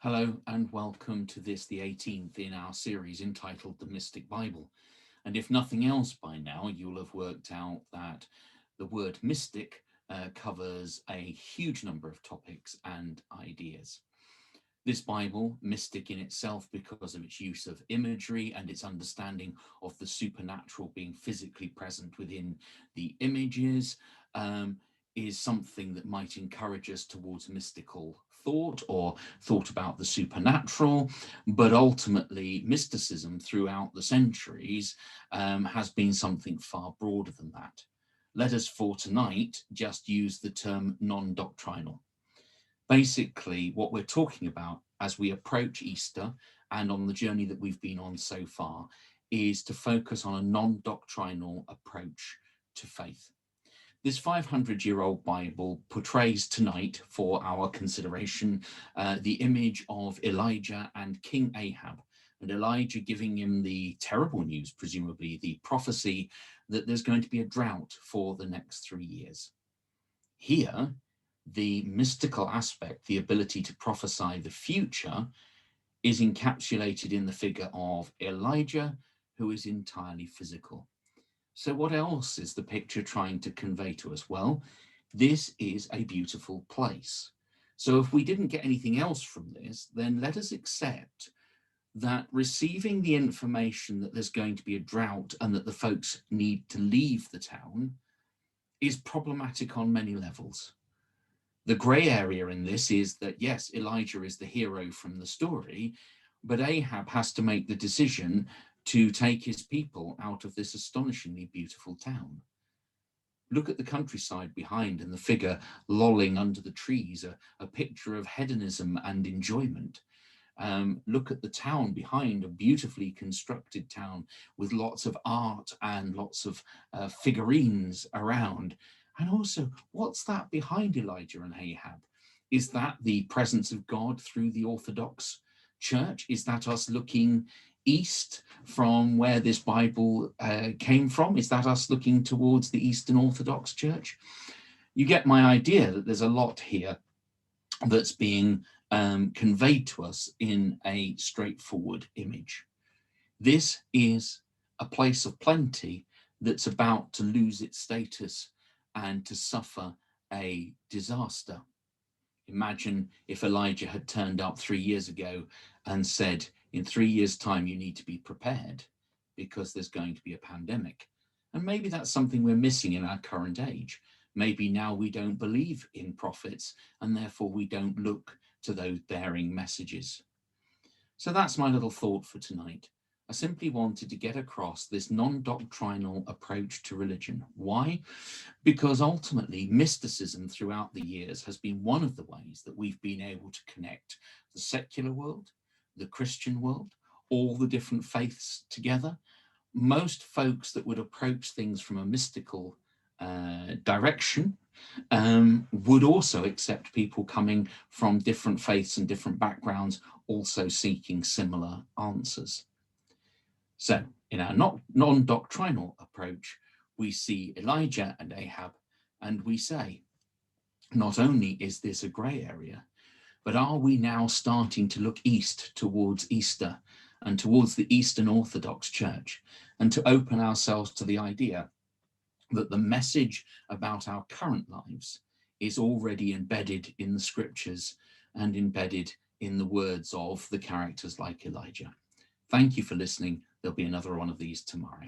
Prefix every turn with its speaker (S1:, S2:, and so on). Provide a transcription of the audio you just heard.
S1: Hello and welcome to this, the 18th in our series entitled The Mystic Bible. And if nothing else by now, you'll have worked out that the word mystic covers a huge number of topics and ideas. This Bible, mystic in itself because of its use of imagery and its understanding of the supernatural being physically present within the images, is something that might encourage us towards mystical thought or thought about the supernatural. But ultimately, mysticism throughout the centuries has been something far broader than that. Let us for tonight just use the term non-doctrinal. Basically, what we're talking about as we approach Easter and on the journey that we've been on so far is to focus on a non-doctrinal approach to faith. This 500-year-old Bible portrays tonight, for our consideration, the image of Elijah and King Ahab, and Elijah giving him the terrible news, presumably the prophecy that there's going to be a drought for the next 3 years. Here, the mystical aspect, the ability to prophesy the future, is encapsulated in the figure of Elijah, who is entirely physical. So what else is the picture trying to convey to us? Well, this is a beautiful place. So if we didn't get anything else from this, then let us accept that receiving the information that there's going to be a drought and that the folks need to leave the town is problematic on many levels. The grey area in this is that, yes, Elijah is the hero from the story, but Ahab has to make the decision to take his people out of this astonishingly beautiful town. Look at the countryside behind and the figure lolling under the trees, a picture of hedonism and enjoyment. Look at the town behind, a beautifully constructed town with lots of art and lots of figurines around. And also, what's that behind Elijah and Ahab? Is that the presence of God through the Orthodox Church? Is that us looking east from where this Bible came from? Is that us looking towards the Eastern Orthodox Church? You get my idea that there's a lot here that's being conveyed to us in a straightforward image. This is a place of plenty that's about to lose its status and to suffer a disaster. Imagine if Elijah had turned up 3 years ago and said, in 3 years' time, you need to be prepared because there's going to be a pandemic. And maybe that's something we're missing in our current age. Maybe now we don't believe in prophets and therefore we don't look to those bearing messages. So that's my little thought for tonight. I simply wanted to get across this non-doctrinal approach to religion. Why? Because ultimately mysticism throughout the years has been one of the ways that we've been able to connect the secular world, the Christian world, all the different faiths together. Most folks that would approach things from a mystical direction would also accept people coming from different faiths and different backgrounds, also seeking similar answers. So in our non-doctrinal approach, we see Elijah and Ahab, and we say, not only is this a grey area, but are we now starting to look east towards Easter and towards the Eastern Orthodox Church, and to open ourselves to the idea that the message about our current lives is already embedded in the scriptures and embedded in the words of the characters like Elijah. Thank you for listening. There'll be another one of these tomorrow.